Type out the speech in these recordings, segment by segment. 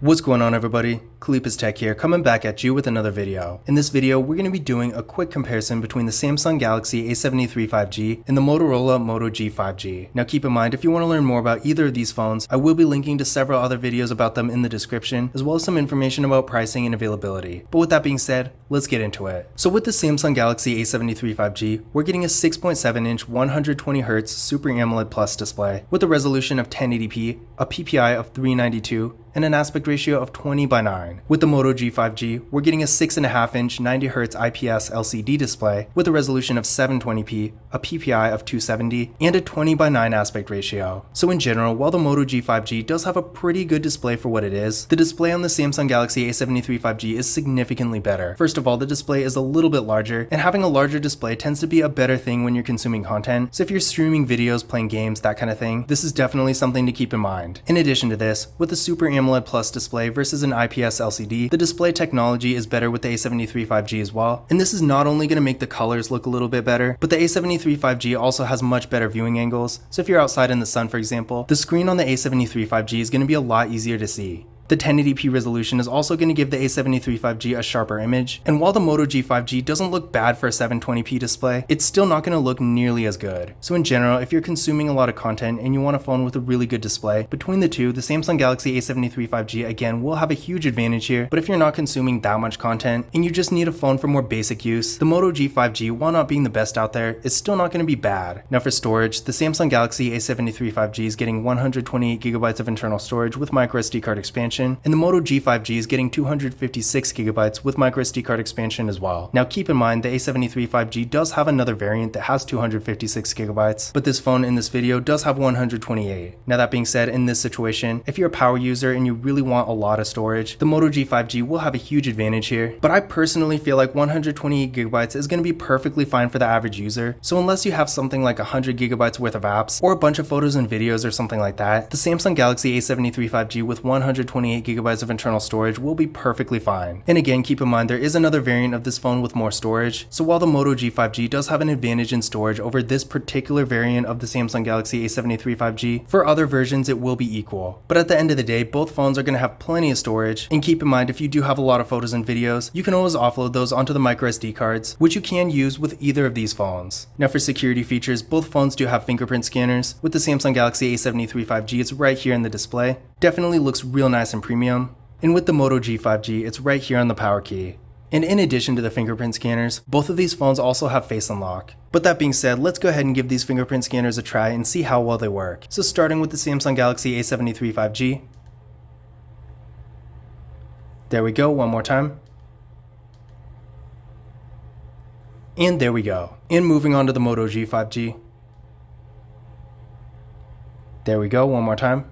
What's going on, everybody? Kalipa's Tech here, coming back at you with another video. In this video, we're going to be doing a quick comparison between the Samsung Galaxy A73 5G and the Motorola Moto G 5G. Now keep in mind, if you want to learn more about either of these phones, I will be linking to several other videos about them in the description, as well as some information about pricing and availability. But with that being said, let's get into it. So with the Samsung Galaxy A73 5G, we're getting a 6.7-inch 120Hz Super AMOLED Plus display with a resolution of 1080p, a PPI of 392, and an aspect ratio of 20:9. With the Moto G 5G, we're getting a 6.5-inch 90Hz IPS LCD display with a resolution of 720p, a PPI of 270, and a 20:9 aspect ratio. So in general, while the Moto G 5G does have a pretty good display for what it is, the display on the Samsung Galaxy A73 5G is significantly better. First of all, the display is a little bit larger, and having a larger display tends to be a better thing when you're consuming content. So if you're streaming videos, playing games, that kind of thing, this is definitely something to keep in mind. In addition to this, with the Super AMOLED Plus display versus an IPS LCD, the display technology is better with the A73 5G as well, and this is not only going to make the colors look a little bit better, but the A73 5G also has much better viewing angles, so if you're outside in the sun, for example, the screen on the A73 5G is going to be a lot easier to see. The 1080p resolution is also going to give the A73 5G a sharper image, and while the Moto G 5G doesn't look bad for a 720p display, it's still not going to look nearly as good. So in general, if you're consuming a lot of content and you want a phone with a really good display, between the two, the Samsung Galaxy A73 5G again will have a huge advantage here, but if you're not consuming that much content and you just need a phone for more basic use, the Moto G 5G, while not being the best out there, is still not going to be bad. Now for storage, the Samsung Galaxy A73 5G is getting 128GB of internal storage with microSD card expansion, and the Moto G 5G is getting 256GB with microSD card expansion as well. Now keep in mind, the A73 5G does have another variant that has 256GB, but this phone in this video does have 128. Now that being said, in this situation, if you're a power user and you really want a lot of storage, the Moto G 5G will have a huge advantage here, but I personally feel like 128GB is going to be perfectly fine for the average user, so unless you have something like 100GB worth of apps, or a bunch of photos and videos or something like that, the Samsung Galaxy A73 5G with 128GB of internal storage will be perfectly fine. And again, keep in mind there is another variant of this phone with more storage, so while the Moto G 5G does have an advantage in storage over this particular variant of the Samsung Galaxy A73 5G, for other versions it will be equal. But at the end of the day, both phones are going to have plenty of storage, and keep in mind if you do have a lot of photos and videos, you can always offload those onto the microSD cards, which you can use with either of these phones. Now for security features, both phones do have fingerprint scanners. With the Samsung Galaxy A73 5G, it's right here in the display. Definitely looks real nice and premium. And with the Moto G 5G, it's right here on the power key. And in addition to the fingerprint scanners, both of these phones also have face unlock. But that being said, let's go ahead and give these fingerprint scanners a try and see how well they work. So starting with the Samsung Galaxy A73 5G. There we go, one more time. And there we go. And moving on to the Moto G 5G. There we go, one more time.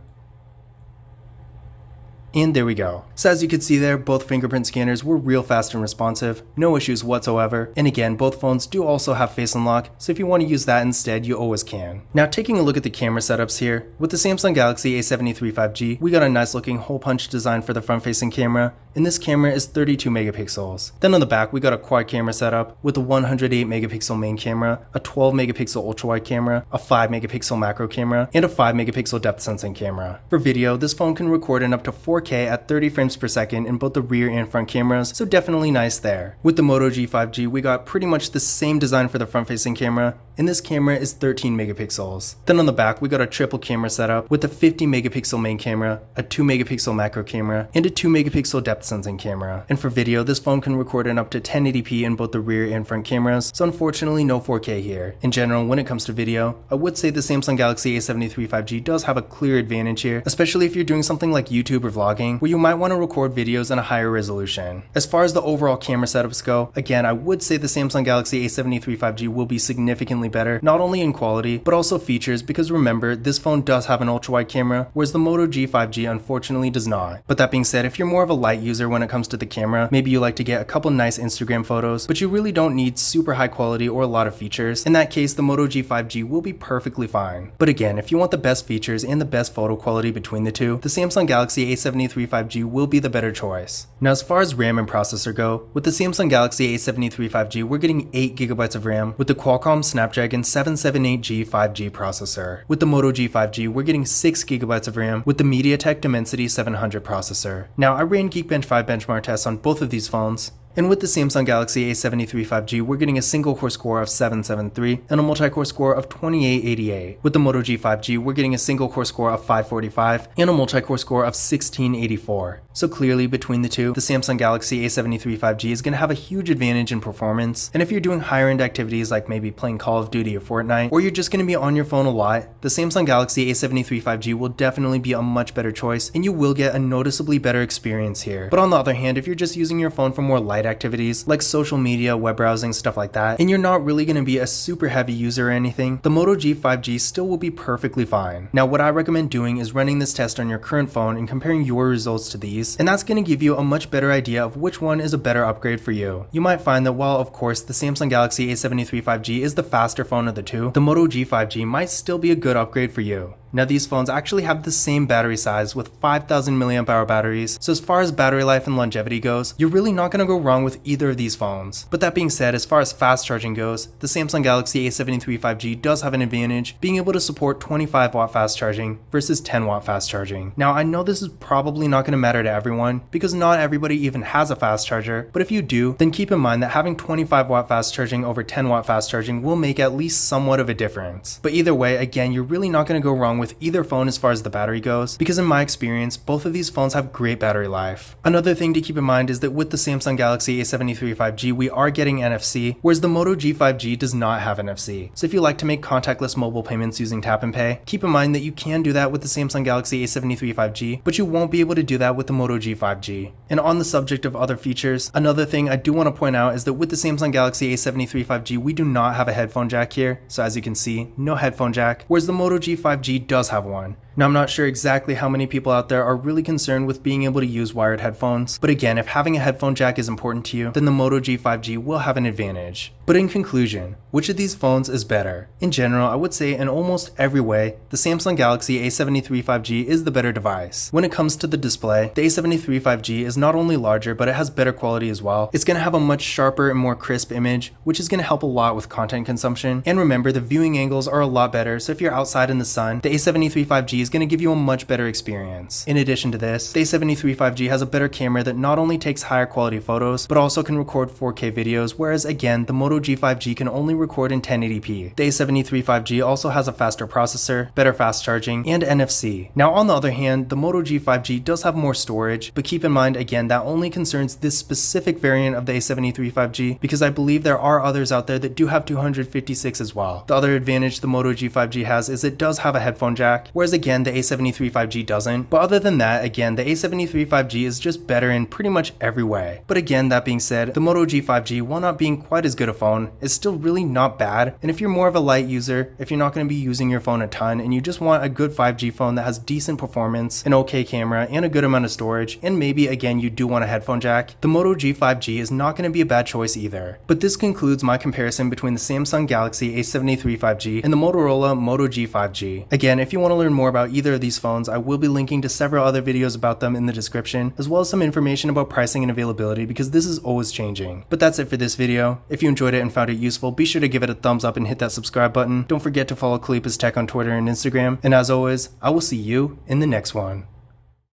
And there we go. So as you can see there, both fingerprint scanners were real fast and responsive, no issues whatsoever. And again, both phones do also have face unlock, so if you want to use that instead, you always can. Now taking a look at the camera setups here, with the Samsung Galaxy A73 5G, we got a nice looking hole punch design for the front facing camera, and this camera is 32 megapixels. Then on the back, we got a quad camera setup with a 108 megapixel main camera, a 12 megapixel ultra wide camera, a 5 megapixel macro camera, and a 5 megapixel depth sensing camera. For video, this phone can record in up to 4K at 30 frames per second in both the rear and front cameras, so definitely nice there. With the Moto G 5G, we got pretty much the same design for the front facing camera, and this camera is 13 megapixels. Then on the back, we got a triple camera setup with a 50 megapixel main camera, a 2 megapixel macro camera, and a 2 megapixel depth sensing camera. And for video, this phone can record in up to 1080p in both the rear and front cameras, so unfortunately no 4K here. In general, when it comes to video, I would say the Samsung Galaxy A73 5G does have a clear advantage here, especially if you're doing something like YouTube or vlogging, where you might want to record videos in a higher resolution. As far as the overall camera setups go, again, I would say the Samsung Galaxy A73 5G will be significantly better, not only in quality, but also features, because remember, this phone does have an ultra-wide camera, whereas the Moto G 5G unfortunately does not. But that being said, if you're more of a light user when it comes to the camera, maybe you like to get a couple nice Instagram photos, but you really don't need super high quality or a lot of features, in that case, the Moto G 5G will be perfectly fine. But again, if you want the best features and the best photo quality between the two, the Samsung Galaxy A73 5G will be the better choice. Now as far as RAM and processor go, with the Samsung Galaxy A73 5G, we're getting 8GB of RAM with the Qualcomm Snapdragon Snapdragon 778G 5G processor. With the Moto G 5G, we're getting 6GB of RAM with the MediaTek Dimensity 700 processor. Now, I ran Geekbench 5 benchmark tests on both of these phones, and with the Samsung Galaxy A73 5G, we're getting a single core score of 773 and a multi-core score of 2888. With the Moto G 5G, we're getting a single core score of 545 and a multi-core score of 1684. So clearly, between the two, the Samsung Galaxy A73 5G is going to have a huge advantage in performance, and if you're doing higher end activities like maybe playing Call of Duty or Fortnite, or you're just going to be on your phone a lot, the Samsung Galaxy A73 5G will definitely be a much better choice, and you will get a noticeably better experience here. But on the other hand, if you're just using your phone for more light activities like social media, web browsing, stuff like that, and you're not really going to be a super heavy user or anything, the Moto G 5G still will be perfectly fine. Now, what I recommend doing is running this test on your current phone and comparing your results to these, and that's going to give you a much better idea of which one is a better upgrade for you. You might find that while of course the Samsung Galaxy A73 5G is the faster phone of the two, the Moto G 5G might still be a good upgrade for you. Now, these phones actually have the same battery size with 5000 mAh batteries, so as far as battery life and longevity goes, you're really not going to go wrong with either of these phones. But that being said, as far as fast charging goes, the Samsung Galaxy A73 5G does have an advantage, being able to support 25W fast charging versus 10W fast charging. Now, I know this is probably not going to matter to everyone, because not everybody even has a fast charger, but if you do, then keep in mind that having 25W fast charging over 10W fast charging will make at least somewhat of a difference. But either way, again, you're really not going to go wrong with either phone as far as the battery goes, because in my experience, both of these phones have great battery life. Another thing to keep in mind is that with the Samsung Galaxy A73 5G, we are getting NFC, whereas the Moto G 5G does not have NFC. So if you like to make contactless mobile payments using tap and pay, keep in mind that you can do that with the Samsung Galaxy A73 5G, but you won't be able to do that with the Moto G 5G. And on the subject of other features, another thing I do want to point out is that with the Samsung Galaxy A73 5G, we do not have a headphone jack here. So as you can see, no headphone jack, whereas the Moto G 5G does have one. Now, I'm not sure exactly how many people out there are really concerned with being able to use wired headphones, but again, if having a headphone jack is important to you, then the Moto G 5G will have an advantage. But in conclusion, which of these phones is better? In general, I would say in almost every way, the Samsung Galaxy A73 5G is the better device. When it comes to the display, the A73 5G is not only larger, but it has better quality as well. It's going to have a much sharper and more crisp image, which is going to help a lot with content consumption. And remember, the viewing angles are a lot better, so if you're outside in the sun, the A73 5G is going to give you a much better experience. In addition to this, the A73 5G has a better camera that not only takes higher quality photos, but also can record 4K videos, whereas again, the Moto G 5G can only record in 1080p. The A73 5G also has a faster processor, better fast charging, and NFC. Now, on the other hand, the Moto G 5G does have more storage, but keep in mind again, that only concerns this specific variant of the A73 5G, because I believe there are others out there that do have 256 as well. The other advantage the Moto G 5G has is it does have a headphone jack, whereas again, the A73 5G doesn't. But other than that, again, the A73 5G is just better in pretty much every way. But again, that being said, the Moto G 5G, while not being quite as good a phone, is still really not bad. And if you're more of a light user, if you're not going to be using your phone a ton, and you just want a good 5G phone that has decent performance, an okay camera, and a good amount of storage, and maybe again you do want a headphone jack, the Moto G 5G is not going to be a bad choice either. But this concludes my comparison between the Samsung Galaxy A73 5G and the Motorola Moto G 5G. Again, if you want to learn more about either of these phones, I will be linking to several other videos about them in the description, as well as some information about pricing and availability, because this is always changing. But that's it for this video. If you enjoyed it and found it useful, be sure to give it a thumbs up and hit that subscribe button. Don't forget to follow Kalipa's Tech on Twitter and Instagram. And as always, I will see you in the next one.